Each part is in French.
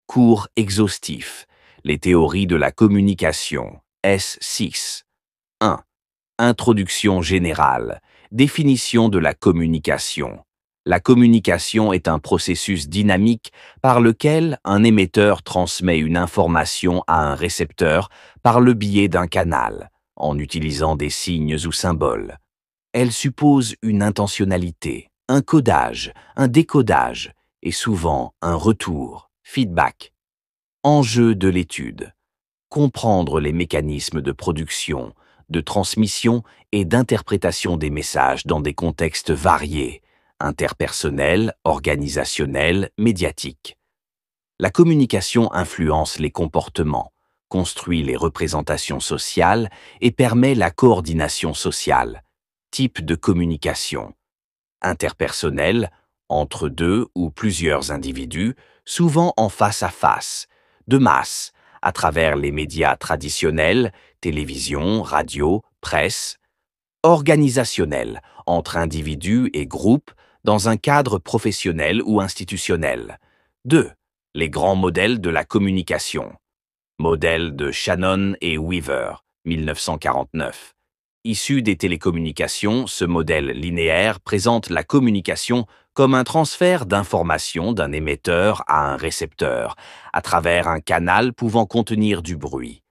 Cours exhaustif. Les théories de la communication. S6. 1. Introduction générale. Définition de la communication. La communication est un processus dynamique par lequel un émetteur transmet une information à un récepteur par le biais d'un canal, en utilisant des signes ou symboles. Elle suppose une intentionnalité, un codage, un décodage et souvent un retour, feedback. Enjeu de l'étude. Comprendre les mécanismes de production, de transmission et d'interprétation des messages dans des contextes variés, interpersonnels, organisationnels, médiatiques. La communication influence les comportements, construit les représentations sociales et permet la coordination sociale. Type de communication. Interpersonnelle, entre deux ou plusieurs individus, souvent en face à face, de masse, à travers les médias traditionnels, télévision, radio, presse. Organisationnelle, entre individus et groupes, dans un cadre professionnel ou institutionnel. 2. Les grands modèles de la communication. Modèle de Shannon et Weaver, 1949. Issu des télécommunications, ce modèle linéaire présente la communication comme un transfert d'informations d'un émetteur à un récepteur, à travers un canal pouvant contenir du bruit.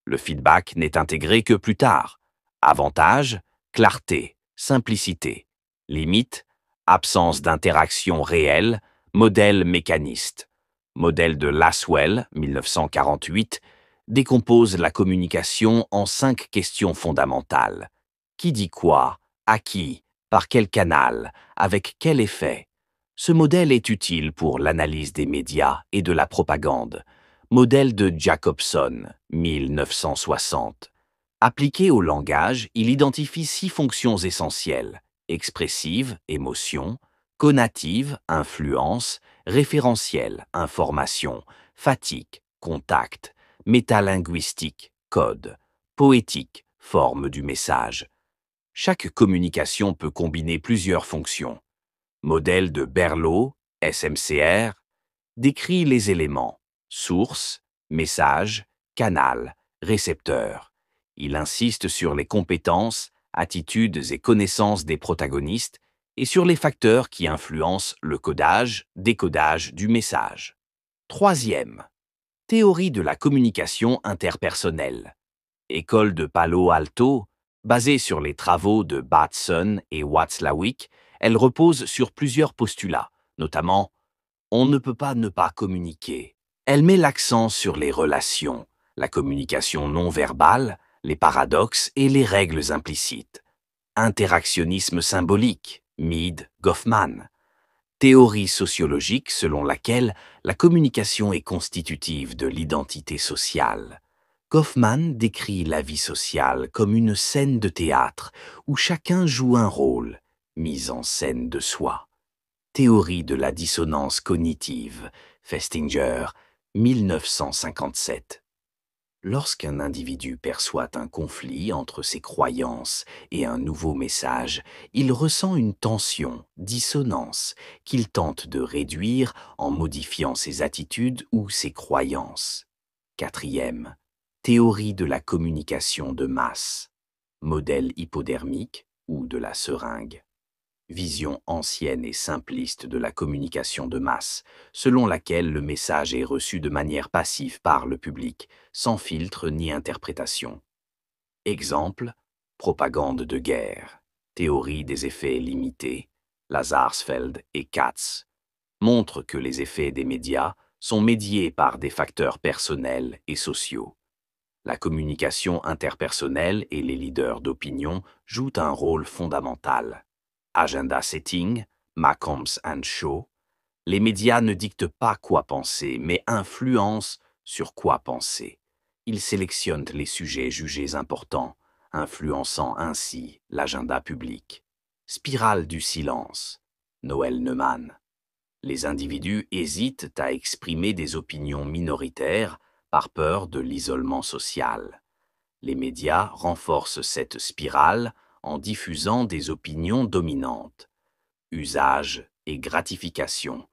Le feedback n'est intégré que plus tard. Avantages, clarté, simplicité. Limite, absence d'interaction réelle, modèle mécaniste. Modèle de Lasswell, 1948, décompose la communication en 5 questions fondamentales. Qui dit quoi? À qui? Par quel canal? Avec quel effet? Ce modèle est utile pour l'analyse des médias et de la propagande. Modèle de Jacobson, 1960. Appliqué au langage, il identifie 6 fonctions essentielles: expressive, émotion; conative, influence; référentielle, information; fatigue, contact; métalinguistique, code; poétique, forme du message. Chaque communication peut combiner plusieurs fonctions. Modèle de Berlot, SMCR, décrit les éléments: source, message, canal, récepteur. Il insiste sur les compétences, attitudes et connaissances des protagonistes et sur les facteurs qui influencent le codage, décodage du message. 3e. Théorie de la communication interpersonnelle. École de Palo Alto, basée sur les travaux de Batson et Watzlawick, elle repose sur plusieurs postulats, notamment on ne peut pas ne pas communiquer. Elle met l'accent sur les relations, la communication non verbale, les paradoxes et les règles implicites. Interactionnisme symbolique, Mead, Goffman. Théorie sociologique selon laquelle la communication est constitutive de l'identité sociale. Goffman décrit la vie sociale comme une scène de théâtre où chacun joue un rôle, mise en scène de soi. Théorie de la dissonance cognitive, Festinger, 1957. Lorsqu'un individu perçoit un conflit entre ses croyances et un nouveau message, il ressent une tension, dissonance, qu'il tente de réduire en modifiant ses attitudes ou ses croyances. 4e. Théorie de la communication de masse. Modèle hypodermique ou de la seringue. Vision ancienne et simpliste de la communication de masse, selon laquelle le message est reçu de manière passive par le public, sans filtre ni interprétation. Exemple, propagande de guerre, théorie des effets limités, Lazarsfeld et Katz, montre que les effets des médias sont médiés par des facteurs personnels et sociaux. La communication interpersonnelle et les leaders d'opinion jouent un rôle fondamental. Agenda setting, McCombs and Shaw. Les médias ne dictent pas quoi penser, mais influencent sur quoi penser. Ils sélectionnent les sujets jugés importants, influençant ainsi l'agenda public. Spirale du silence, Noël Neumann. Les individus hésitent à exprimer des opinions minoritaires par peur de l'isolement social. Les médias renforcent cette spirale en diffusant des opinions dominantes. Usage et gratification.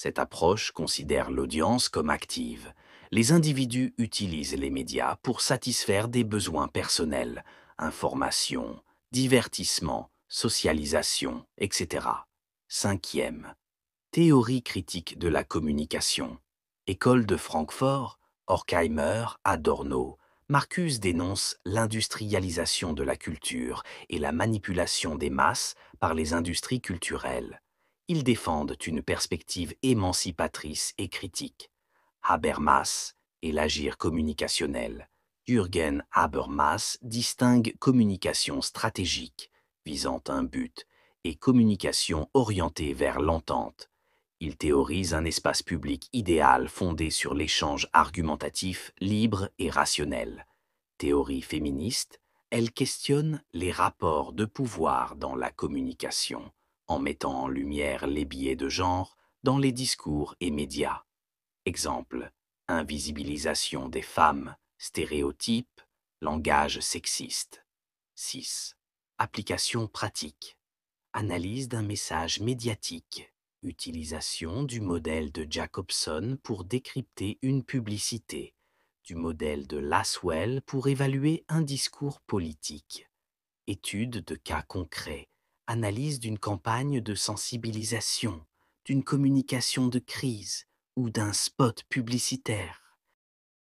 Cette approche considère l'audience comme active. Les individus utilisent les médias pour satisfaire des besoins personnels, information, divertissement, socialisation, etc. Cinquième, théorie critique de la communication. École de Francfort, Horkheimer, Adorno, Marcuse dénonce l'industrialisation de la culture et la manipulation des masses par les industries culturelles. Ils défendent une perspective émancipatrice et critique. Habermas et l'agir communicationnel. Jürgen Habermas distingue communication stratégique, visant un but, et communication orientée vers l'entente. Il théorise un espace public idéal fondé sur l'échange argumentatif, libre et rationnel. Théorie féministe, elle questionne les rapports de pouvoir dans la communication, en mettant en lumière les biais de genre dans les discours et médias. Exemple, invisibilisation des femmes, stéréotypes, langage sexiste. 6. Application pratique. Analyse d'un message médiatique. Utilisation du modèle de Jacobson pour décrypter une publicité. Du modèle de Lasswell pour évaluer un discours politique. Étude de cas concrets. Analyse d'une campagne de sensibilisation, d'une communication de crise ou d'un spot publicitaire.